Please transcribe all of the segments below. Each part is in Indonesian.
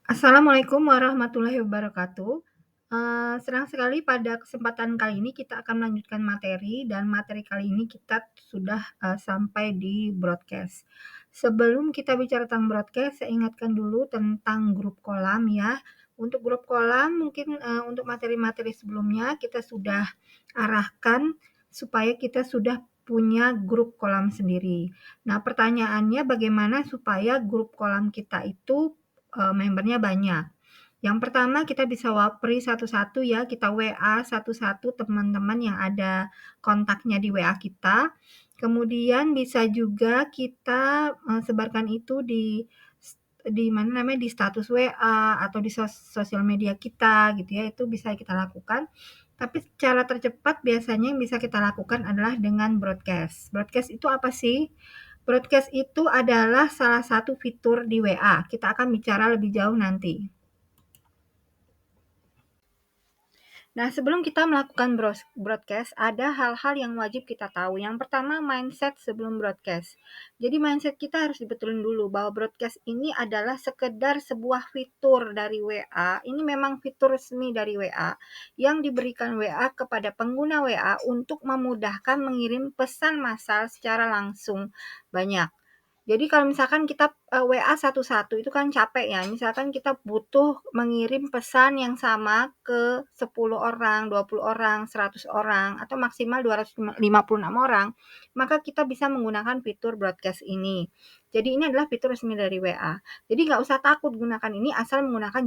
Assalamualaikum warahmatullahi wabarakatuh. Senang sekali pada kesempatan kali ini kita akan melanjutkan materi dan materi kali ini kita sudah, sampai di broadcast. Sebelum kita bicara tentang broadcast, saya ingatkan dulu tentang grup kolam ya. Untuk grup kolam mungkin, untuk materi-materi sebelumnya kita sudah arahkan supaya kita sudah punya grup kolam sendiri. Nah, pertanyaannya bagaimana supaya grup kolam kita itu membernya banyak. Yang pertama kita bisa wapri satu-satu ya, kita WA satu-satu teman-teman yang ada kontaknya di WA kita. Kemudian bisa juga kita, sebarkan itu di mana namanya, di status WA atau di sosial media kita gitu ya, itu bisa kita lakukan. Tapi cara tercepat biasanya yang bisa kita lakukan adalah dengan broadcast. Broadcast itu apa sih? Broadcast itu adalah salah satu fitur di WA. Kita akan bicara lebih jauh nanti. Nah, sebelum kita melakukan broadcast, ada hal-hal yang wajib kita tahu. Yang pertama, mindset sebelum broadcast. Jadi mindset kita harus dibetulin dulu bahwa broadcast ini adalah sekedar sebuah fitur dari WA. Ini memang fitur resmi dari WA yang diberikan WA kepada pengguna WA untuk memudahkan mengirim pesan massal secara langsung banyak. Jadi kalau misalkan kita, WA satu-satu itu kan capek ya, misalkan kita butuh mengirim pesan yang sama ke 10 orang, 20 orang, 100 orang, atau maksimal 256 orang, maka kita bisa menggunakan fitur broadcast ini. Jadi ini adalah fitur resmi dari WA. Jadi nggak usah takut gunakan ini asal menggunakan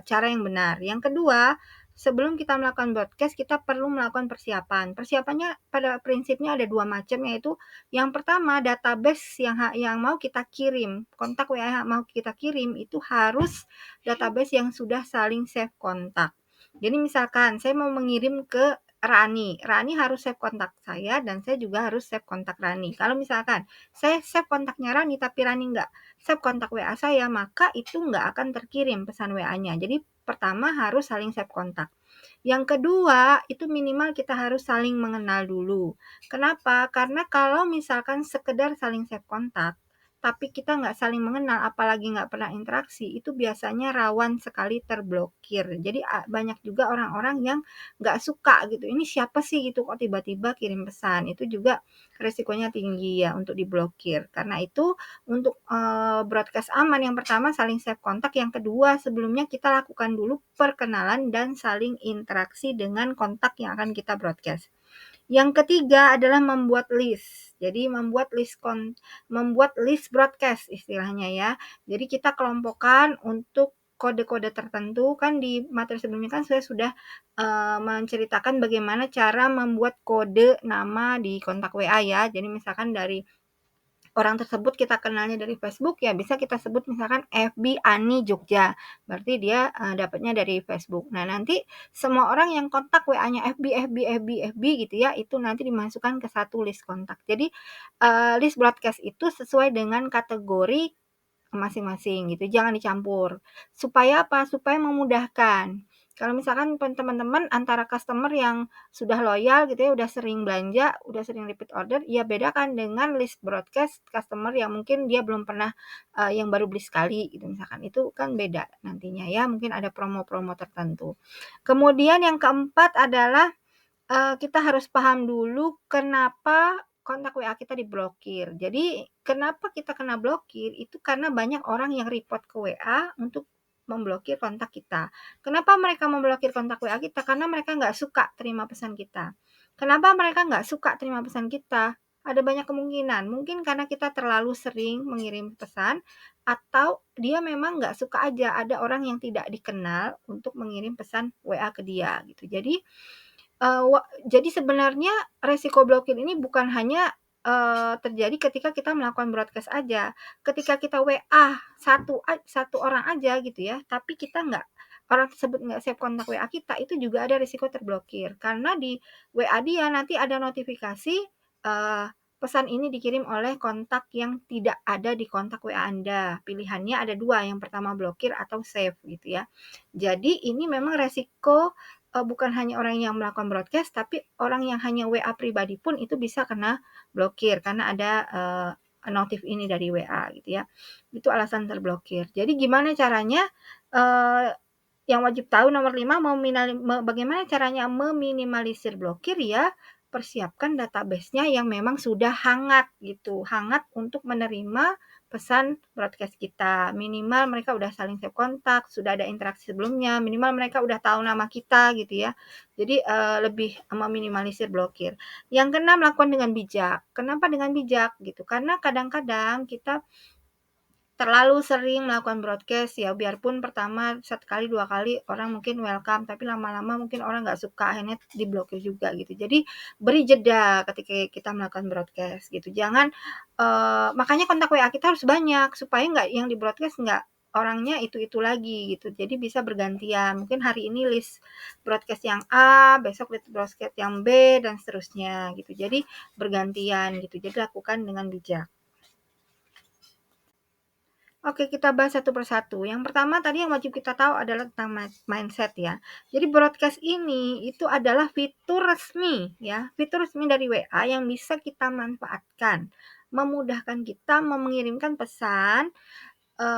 cara yang benar. Yang kedua, sebelum kita melakukan broadcast, kita perlu melakukan persiapan. Persiapannya pada prinsipnya ada 2 macam, yaitu yang pertama, database yang mau kita kirim, kontak WA yang mau kita kirim itu harus database yang sudah saling save kontak. Jadi misalkan saya mau mengirim ke Rani, Rani harus save kontak saya dan saya juga harus save kontak Rani. Kalau misalkan saya save kontaknya Rani tapi Rani nggak save kontak WA saya, maka itu nggak akan terkirim pesan WA-nya. Jadi pertama harus saling save kontak. Yang kedua, itu minimal kita harus saling mengenal dulu. Kenapa? Karena kalau misalkan sekedar saling save kontak, tapi kita nggak saling mengenal, apalagi nggak pernah interaksi, itu biasanya rawan sekali terblokir. Jadi banyak juga orang-orang yang nggak suka gitu. Ini siapa sih gitu kok tiba-tiba kirim pesan? Itu juga resikonya tinggi ya untuk diblokir. Karena itu untuk broadcast aman, yang pertama saling save kontak, yang kedua sebelumnya kita lakukan dulu perkenalan dan saling interaksi dengan kontak yang akan kita broadcast. Yang ketiga adalah membuat list. Jadi membuat list broadcast istilahnya ya. Jadi kita kelompokkan untuk kode-kode tertentu. Kan di materi sebelumnya kan saya sudah menceritakan bagaimana cara membuat kode nama di kontak WA ya. Jadi misalkan dari orang tersebut kita kenalnya dari Facebook, ya bisa kita sebut misalkan FB Ani Jogja, berarti dia dapatnya dari Facebook. Nah, nanti semua orang yang kontak WA-nya FB gitu ya, itu nanti dimasukkan ke satu list kontak. Jadi list broadcast itu sesuai dengan kategori masing-masing gitu, jangan dicampur. Supaya apa? Supaya memudahkan. Kalau misalkan teman-teman antara customer yang sudah loyal gitu ya, udah sering belanja, udah sering repeat order, ya bedakan dengan list broadcast customer yang mungkin dia belum pernah, yang baru beli sekali gitu misalkan, itu kan beda nantinya ya, mungkin ada promo-promo tertentu. Kemudian yang keempat adalah kita harus paham dulu kenapa kontak WA kita diblokir. Jadi kenapa kita kena blokir, itu karena banyak orang yang report ke WA untuk memblokir kontak kita. Kenapa mereka memblokir kontak WA kita? Karena mereka nggak suka terima pesan kita. Kenapa mereka nggak suka terima pesan kita? Ada banyak kemungkinan. Mungkin karena kita terlalu sering mengirim pesan, atau dia memang nggak suka aja ada orang yang tidak dikenal untuk mengirim pesan WA ke dia gitu. Jadi sebenarnya resiko blokir ini bukan hanya, terjadi ketika kita melakukan broadcast aja. Ketika kita WA satu orang aja gitu ya, tapi kita orang tersebut nggak save kontak WA kita, itu juga ada risiko terblokir. Karena di WA dia nanti ada notifikasi, pesan ini dikirim oleh kontak yang tidak ada di kontak WA Anda. Pilihannya ada 2, yang pertama blokir atau save gitu ya. Jadi ini memang resiko bukan hanya orang yang melakukan broadcast, tapi orang yang hanya WA pribadi pun itu bisa kena blokir karena ada notif ini dari WA gitu ya. Itu alasan terblokir. Jadi gimana caranya, eee, yang wajib tahu nomor 5 bagaimana caranya meminimalisir blokir ya, persiapkan database-nya yang memang sudah hangat gitu, hangat untuk menerima pesan broadcast kita. Minimal mereka udah saling save kontak, sudah ada interaksi sebelumnya, minimal mereka udah tahu nama kita gitu ya. Jadi, lebih meminimalisir blokir. Yang keenam, lakukan dengan bijak. Kenapa dengan bijak gitu? Karena kadang-kadang kita terlalu sering melakukan broadcast ya, biarpun pertama 1 kali, 2 kali orang mungkin welcome, tapi lama-lama mungkin orang nggak suka, akhirnya diblokir juga gitu. Jadi beri jeda ketika kita melakukan broadcast gitu. Jangan, makanya kontak WA kita harus banyak supaya nggak yang di-broadcast nggak orangnya itu-itu lagi gitu. Jadi bisa bergantian, mungkin hari ini list broadcast yang A, besok list broadcast yang B, dan seterusnya gitu. Jadi bergantian gitu, jadi lakukan dengan bijak. Oke, kita bahas satu persatu. Yang pertama tadi yang wajib kita tahu adalah tentang mindset ya. Jadi broadcast ini itu adalah fitur resmi ya, fitur resmi dari WA yang bisa kita manfaatkan, memudahkan kita mengirimkan pesan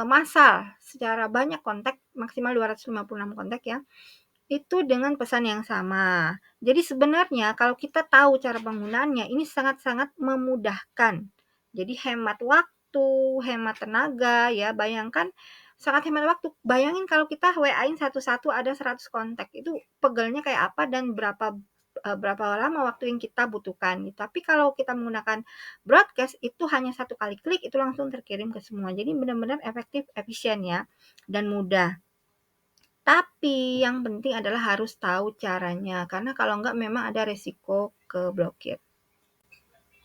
massal secara banyak kontak, maksimal 256 kontak ya, itu dengan pesan yang sama. Jadi sebenarnya kalau kita tahu cara penggunaannya, ini sangat-sangat memudahkan. Jadi hemat waktu, hemat tenaga ya, bayangkan sangat hemat waktu. Bayangin kalau kita WA-in satu-satu ada 100 kontak, itu pegelnya kayak apa dan berapa lama waktu yang kita butuhkan gitu. Tapi kalau kita menggunakan broadcast itu hanya satu kali klik itu langsung terkirim ke semua. Jadi benar-benar efektif, efisien ya, dan mudah. Tapi yang penting adalah harus tahu caranya, karena kalau enggak memang ada resiko keblokir.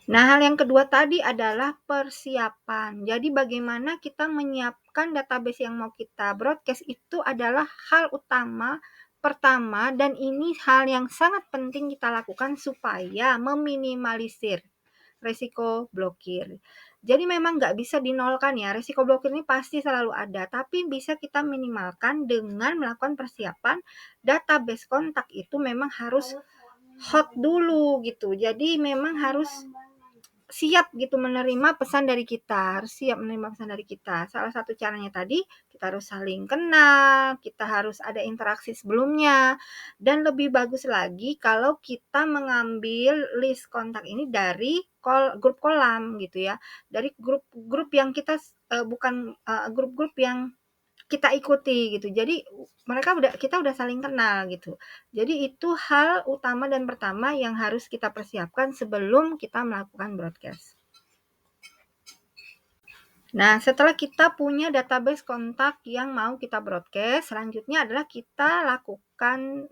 Nah, hal yang kedua tadi adalah persiapan. Jadi bagaimana kita menyiapkan database yang mau kita broadcast itu adalah hal utama pertama dan ini hal yang sangat penting kita lakukan supaya meminimalisir resiko blokir. Jadi memang nggak bisa dinolkan ya, resiko blokir ini pasti selalu ada, tapi bisa kita minimalkan dengan melakukan persiapan database kontak itu memang harus hot dulu gitu. Jadi memang harus siap gitu menerima pesan dari kita, harus siap menerima pesan dari kita. Salah satu caranya tadi, kita harus saling kenal, kita harus ada interaksi sebelumnya, dan lebih bagus lagi kalau kita mengambil list kontak ini dari grup kolam gitu ya, dari grup-grup yang bukan grup-grup yang kita ikuti gitu. Jadi kita udah saling kenal gitu. Jadi itu hal utama dan pertama yang harus kita persiapkan sebelum kita melakukan broadcast. Nah, setelah kita punya database kontak yang mau kita broadcast, selanjutnya adalah kita lakukan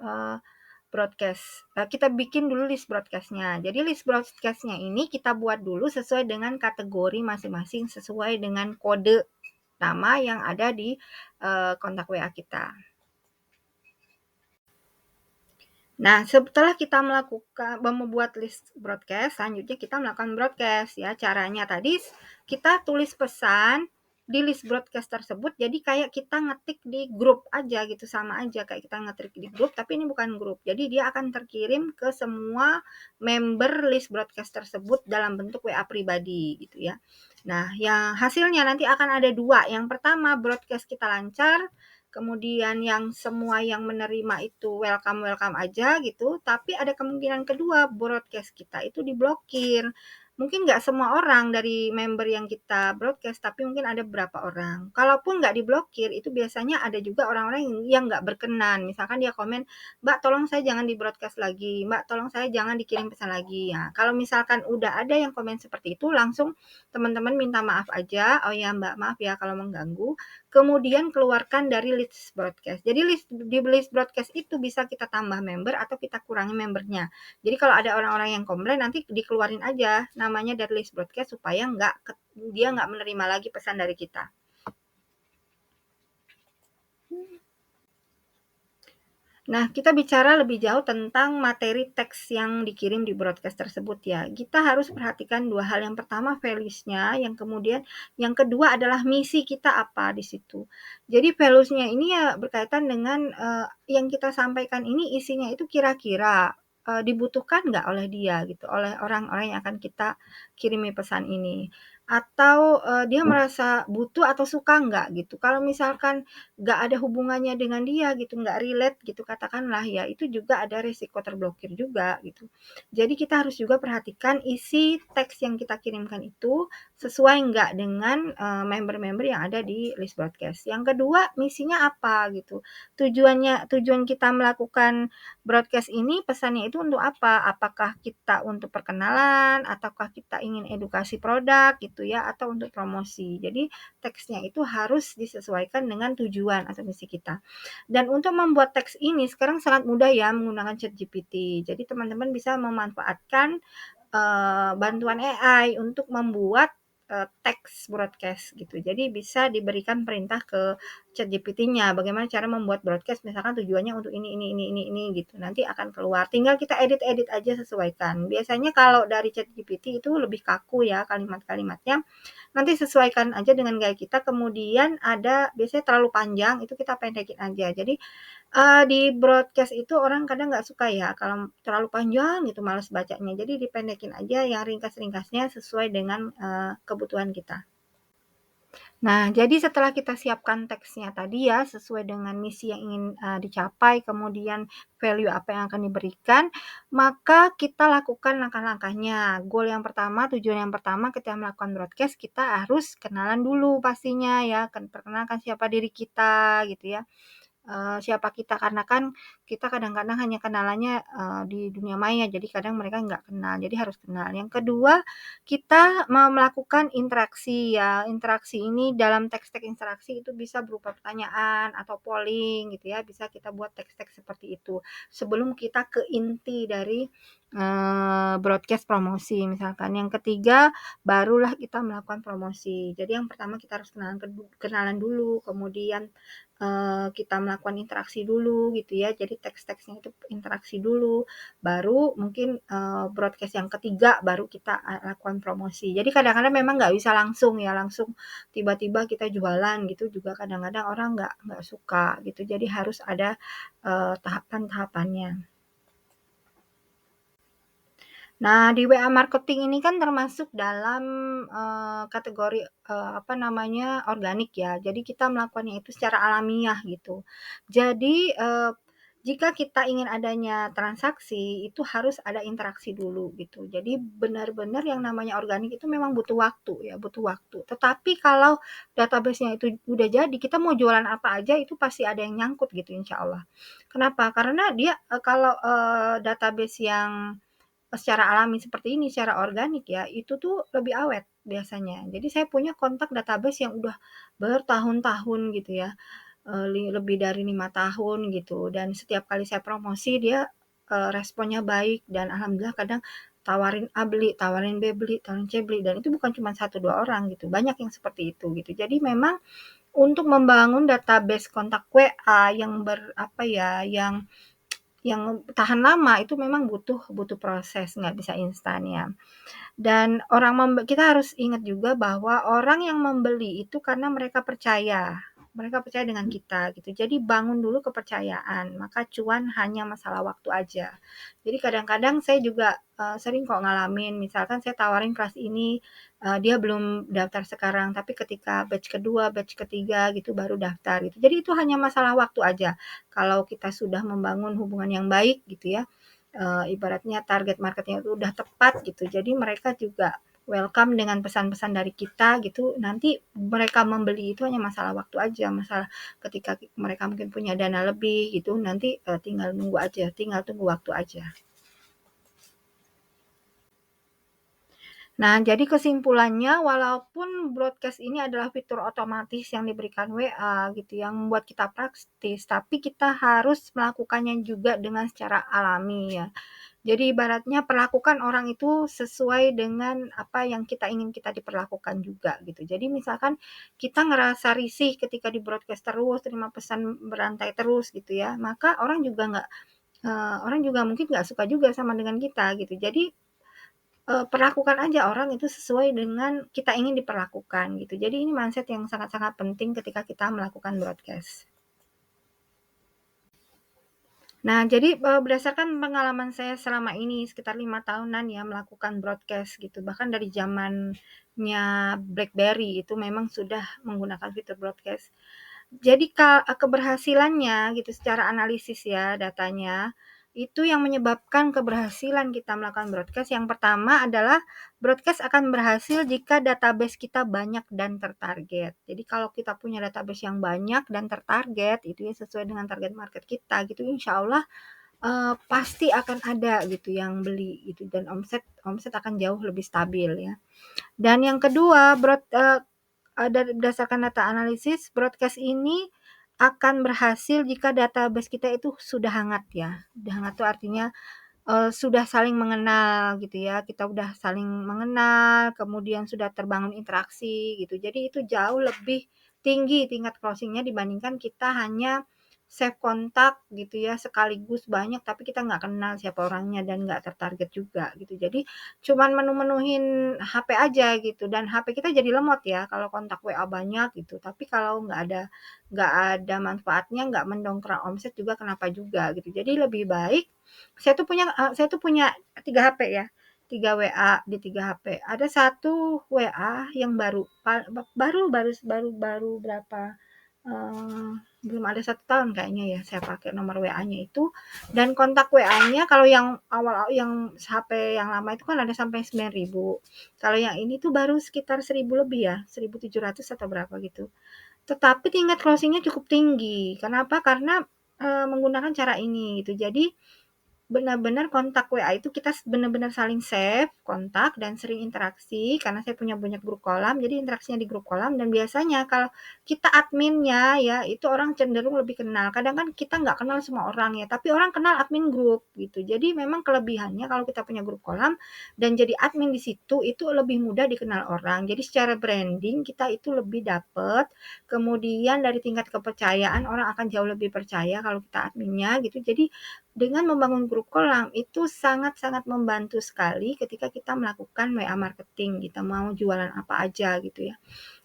broadcast. Kita bikin dulu list broadcast-nya. Jadi list broadcast-nya ini kita buat dulu sesuai dengan kategori masing-masing, sesuai dengan kode nama yang ada di kontak WA kita. Nah, setelah kita membuat list broadcast, selanjutnya kita melakukan broadcast ya. Caranya tadi kita tulis pesan di list broadcast tersebut, jadi kayak kita ngetik di grup aja gitu, sama aja kayak kita ngetik di grup, tapi ini bukan grup. Jadi dia akan terkirim ke semua member list broadcast tersebut dalam bentuk WA pribadi gitu ya. Nah, yang hasilnya nanti akan ada 2. Yang pertama, broadcast kita lancar, kemudian yang semua yang menerima itu welcome-welcome aja gitu, tapi ada kemungkinan kedua broadcast kita itu diblokir. Mungkin nggak semua orang dari member yang kita broadcast, tapi mungkin ada beberapa orang. Kalaupun nggak diblokir, itu biasanya ada juga orang-orang yang nggak berkenan. Misalkan dia komen, "Mbak, tolong saya jangan di-broadcast lagi. Mbak, tolong saya jangan dikirim pesan lagi." Ya, kalau misalkan udah ada yang komen seperti itu, langsung teman-teman minta maaf aja. "Oh ya, Mbak, maaf ya kalau mengganggu." Kemudian keluarkan dari list broadcast. Jadi di list broadcast itu bisa kita tambah member atau kita kurangi membernya. Jadi kalau ada orang-orang yang komplain nanti dikeluarin aja namanya dari list broadcast supaya dia nggak menerima lagi pesan dari kita. Nah, kita bicara lebih jauh tentang materi teks yang dikirim di broadcast tersebut ya. Kita harus perhatikan 2 hal. Yang pertama values-nya, yang kedua adalah misi kita apa di situ. Jadi values-nya ini ya berkaitan dengan yang kita sampaikan ini isinya itu kira-kira dibutuhkan nggak oleh dia gitu, oleh orang-orang yang akan kita kirimi pesan ini. atau, dia merasa butuh atau suka nggak gitu. Kalau misalkan nggak ada hubungannya dengan dia gitu, nggak relate gitu katakanlah ya, itu juga ada risiko terblokir juga gitu. Jadi kita harus juga perhatikan isi teks yang kita kirimkan itu sesuai nggak dengan, member-member yang ada di list broadcast. Yang kedua, misinya apa gitu. Tujuan kita melakukan broadcast ini pesannya itu untuk apa? Apakah kita untuk perkenalan, ataukah kita ingin edukasi produk gitu ya, atau untuk promosi. Jadi teksnya itu harus disesuaikan dengan tujuan atau misi kita. Dan untuk membuat teks ini sekarang sangat mudah ya menggunakan ChatGPT. Jadi teman-teman bisa memanfaatkan bantuan AI untuk membuat teks broadcast gitu. Jadi bisa diberikan perintah ke ChatGPT-nya, bagaimana cara membuat broadcast misalkan tujuannya untuk ini gitu. Nanti akan keluar, tinggal kita edit-edit aja sesuaikan. Biasanya kalau dari ChatGPT itu lebih kaku ya kalimat-kalimatnya. Nanti sesuaikan aja dengan gaya kita, kemudian ada biasanya terlalu panjang itu kita pendekin aja. Jadi di broadcast itu orang kadang nggak suka ya kalau terlalu panjang gitu, males bacanya. Jadi dipendekin aja yang ringkas-ringkasnya sesuai dengan, kebutuhan kita. Nah, jadi setelah kita siapkan teksnya tadi ya, sesuai dengan misi yang ingin, dicapai, kemudian value apa yang akan diberikan, maka kita lakukan langkah-langkahnya. Goal yang pertama, tujuan yang pertama ketika melakukan broadcast, kita harus kenalan dulu pastinya ya, perkenalkan siapa diri kita gitu ya. Siapa kita, karena kan kita kadang-kadang hanya kenalannya, di dunia maya, jadi kadang mereka nggak kenal, jadi harus kenal. Yang kedua, kita melakukan interaksi ya, interaksi ini dalam teks-teks interaksi itu bisa berupa pertanyaan atau polling gitu ya, bisa kita buat teks-teks seperti itu. Sebelum kita ke inti dari, broadcast promosi misalkan. Yang ketiga, barulah kita melakukan promosi. Jadi yang pertama kita harus kenalan dulu, kemudian kita melakukan interaksi dulu gitu ya, jadi teks-teksnya itu interaksi dulu, baru mungkin, broadcast yang ketiga baru kita, lakukan promosi. Jadi kadang-kadang memang nggak bisa langsung ya, langsung tiba-tiba kita jualan gitu juga kadang-kadang orang nggak suka gitu, jadi harus ada, tahapan-tahapannya. Nah, di WA marketing ini kan termasuk dalam, kategori, apa namanya, organik ya. Jadi kita melakukannya itu secara alamiah gitu. Jadi, jika kita ingin adanya transaksi, itu harus ada interaksi dulu gitu. Jadi benar-benar yang namanya organik itu memang butuh waktu ya, butuh waktu. Tetapi kalau database-nya itu udah jadi, kita mau jualan apa aja itu pasti ada yang nyangkut gitu insya Allah. Kenapa? Karena dia, kalau, database yang secara alami seperti ini, secara organik ya, itu tuh lebih awet biasanya. Jadi saya punya kontak database yang udah bertahun-tahun gitu ya, lebih dari 5 tahun gitu, dan setiap kali saya promosi dia, responnya baik dan alhamdulillah kadang tawarin A beli, tawarin B beli, tawarin C beli, dan itu bukan cuma satu 2 orang gitu, banyak yang seperti itu gitu. Jadi memang untuk membangun database kontak WA yang apa ya, yang tahan lama itu memang butuh butuh proses, nggak bisa instan ya. Dan kita harus ingat juga bahwa orang yang membeli itu karena mereka percaya dengan kita gitu. Jadi bangun dulu kepercayaan, maka cuan hanya masalah waktu aja. Jadi kadang-kadang saya juga, sering kok ngalamin, misalkan saya tawarin kelas ini, dia belum daftar sekarang, tapi ketika batch kedua, batch ketiga gitu baru daftar gitu. Jadi itu hanya masalah waktu aja. Kalau kita sudah membangun hubungan yang baik gitu ya, ibaratnya target marketnya itu udah tepat gitu. Jadi mereka juga welcome dengan pesan-pesan dari kita gitu. Nanti mereka membeli itu hanya masalah waktu aja, masalah ketika mereka mungkin punya dana lebih gitu, nanti tinggal nunggu aja, tinggal tunggu waktu aja. Nah, jadi kesimpulannya walaupun broadcast ini adalah fitur otomatis yang diberikan WA gitu, yang membuat kita praktis, tapi kita harus melakukannya juga dengan secara alami ya. Jadi ibaratnya perlakukan orang itu sesuai dengan apa yang kita ingin kita diperlakukan juga gitu. Jadi misalkan kita ngerasa risih ketika di-broadcast terus, terima pesan berantai terus gitu ya, maka orang juga mungkin nggak suka juga sama dengan kita gitu. Jadi, perlakukan aja orang itu sesuai dengan kita ingin diperlakukan gitu. Jadi ini mindset yang sangat-sangat penting ketika kita melakukan broadcast. Nah, jadi, berdasarkan pengalaman saya selama ini sekitar 5 tahunan ya melakukan broadcast gitu, bahkan dari zamannya BlackBerry itu memang sudah menggunakan fitur broadcast. Jadi keberhasilannya gitu secara analisis ya datanya, itu yang menyebabkan keberhasilan kita melakukan broadcast yang pertama adalah broadcast akan berhasil jika database kita banyak dan tertarget. Jadi kalau kita punya database yang banyak dan tertarget itu ya sesuai dengan target market kita gitu insya Allah pasti akan ada gitu yang beli gitu dan omset omset akan jauh lebih stabil ya. Dan yang kedua, berdasarkan data analisis, broadcast ini akan berhasil jika database kita itu sudah hangat ya. Sudah hangat itu artinya sudah saling mengenal gitu ya, kita udah saling mengenal, kemudian sudah terbangun interaksi gitu. Jadi itu jauh lebih tinggi tingkat closing-nya dibandingkan kita hanya save kontak gitu ya, sekaligus banyak tapi kita nggak kenal siapa orangnya dan nggak tertarget juga gitu. Jadi cuman menu-menuhin HP aja gitu dan HP kita jadi lemot ya kalau kontak WA banyak gitu. Tapi kalau nggak ada manfaatnya, nggak mendongkrak omset juga kenapa juga gitu. Jadi lebih baik saya tuh punya 3 HP ya, 3 WA di 3 HP. Ada satu WA yang baru, baru baru baru baru berapa, eee, belum ada 1 tahun kayaknya ya saya pakai nomor WA-nya itu, dan kontak WA-nya kalau yang yang HP yang lama itu kan ada sampai 9.000. Kalau yang ini tuh baru sekitar 1.000 lebih ya, 1.700 atau berapa gitu. Tetapi tingkat closing-nya cukup tinggi. Kenapa? Karena, menggunakan cara ini gitu. Jadi benar-benar kontak WA itu kita benar-benar saling save kontak dan sering interaksi karena saya punya banyak grup kolam, jadi interaksinya di grup kolam dan biasanya kalau kita adminnya ya, itu orang cenderung lebih kenal. Kadang kan kita nggak kenal semua orang ya, tapi orang kenal admin grup gitu. Jadi memang kelebihannya kalau kita punya grup kolam dan jadi admin di situ, itu lebih mudah dikenal orang. Jadi secara branding kita itu lebih dapet, kemudian dari tingkat kepercayaan orang akan jauh lebih percaya kalau kita adminnya gitu. Jadi dengan membangun grup kolam itu sangat-sangat membantu sekali ketika kita melakukan WA marketing, kita mau jualan apa aja gitu ya.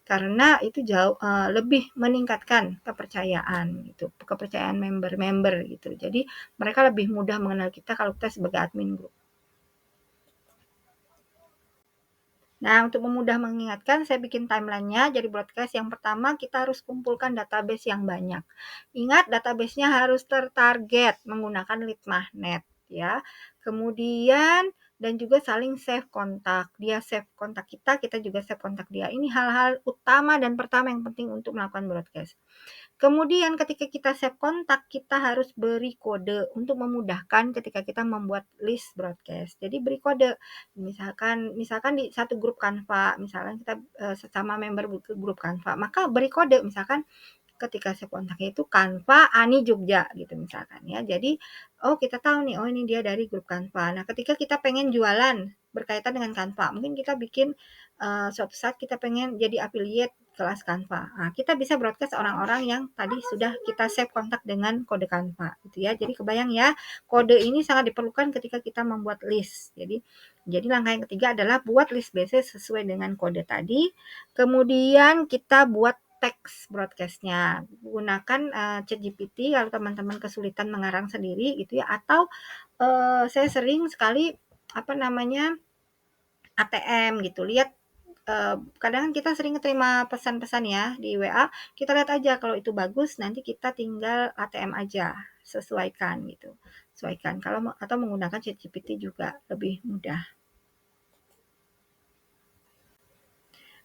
Karena itu jauh lebih meningkatkan kepercayaan gitu, kepercayaan member-member gitu. Jadi mereka lebih mudah mengenal kita kalau kita sebagai admin grup. Nah, untuk memudah mengingatkan, saya bikin timeline-nya jadi broadcast. Yang pertama, kita harus kumpulkan database yang banyak. Ingat, database-nya harus tertarget menggunakan lead magnet, ya. Kemudian, dan juga saling save kontak. Dia save kontak kita juga save kontak dia. Ini hal-hal utama dan pertama yang penting untuk melakukan broadcast. Kemudian ketika kita save kontak, kita harus beri kode untuk memudahkan ketika kita membuat list broadcast. Jadi beri kode, misalkan misalkan di satu grup Canva, misalkan kita sesama member grup Canva, maka beri kode misalkan ketika save kontaknya itu Canva Ani Jogja gitu misalkan ya. Jadi oh kita tahu nih, oh ini dia dari grup Canva. Nah, ketika kita pengen jualan berkaitan dengan Canva, mungkin kita bikin suatu saat kita pengen jadi affiliate kelas Canva. Nah, kita bisa broadcast orang-orang yang tadi sudah kita save kontak dengan kode Canva gitu ya. Jadi kebayang ya, kode ini sangat diperlukan ketika kita membuat list. Jadi langkah yang ketiga adalah buat list base sesuai dengan kode tadi. Kemudian kita buat teks broadcast-nya. Gunakan ChatGPT kalau teman-teman kesulitan mengarang sendiri gitu ya, atau saya sering sekali apa namanya ATM gitu. Lihat kadang kita sering terima pesan-pesan ya di WA, kita lihat aja kalau itu bagus nanti kita tinggal ATM aja, sesuaikan gitu. Sesuaikan kalau atau menggunakan ChatGPT juga lebih mudah.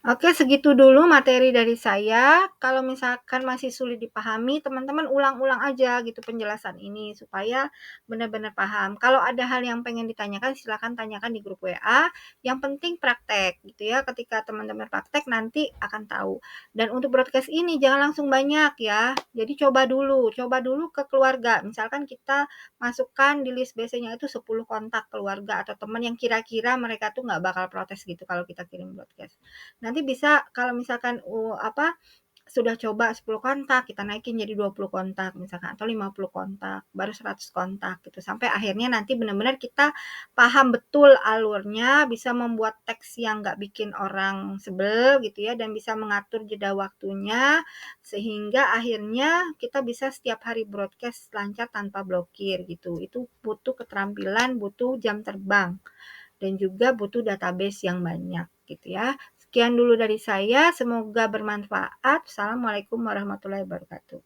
Oke, segitu dulu materi dari saya. Kalau misalkan masih sulit dipahami, teman-teman ulang-ulang aja gitu penjelasan ini supaya benar-benar paham. Kalau ada hal yang pengen ditanyakan, silakan tanyakan di grup WA. Yang penting praktek gitu ya. Ketika teman-teman praktek nanti akan tahu. Dan untuk broadcast ini jangan langsung banyak ya. Jadi coba dulu ke keluarga. Misalkan kita masukkan di list biasanya itu 10 kontak keluarga atau teman yang kira-kira mereka tuh nggak bakal protes gitu kalau kita kirim broadcast. Nanti bisa kalau misalkan apa sudah coba 10 kontak, kita naikin jadi 20 kontak misalkan, atau 50 kontak, baru 100 kontak gitu. Sampai akhirnya nanti benar-benar kita paham betul alurnya, bisa membuat teks yang nggak bikin orang sebel gitu ya, dan bisa mengatur jeda waktunya, sehingga akhirnya kita bisa setiap hari broadcast lancar tanpa blokir gitu. Itu butuh keterampilan, butuh jam terbang, dan juga butuh database yang banyak gitu ya. Sekian dulu dari saya, semoga bermanfaat. Assalamualaikum warahmatullahi wabarakatuh.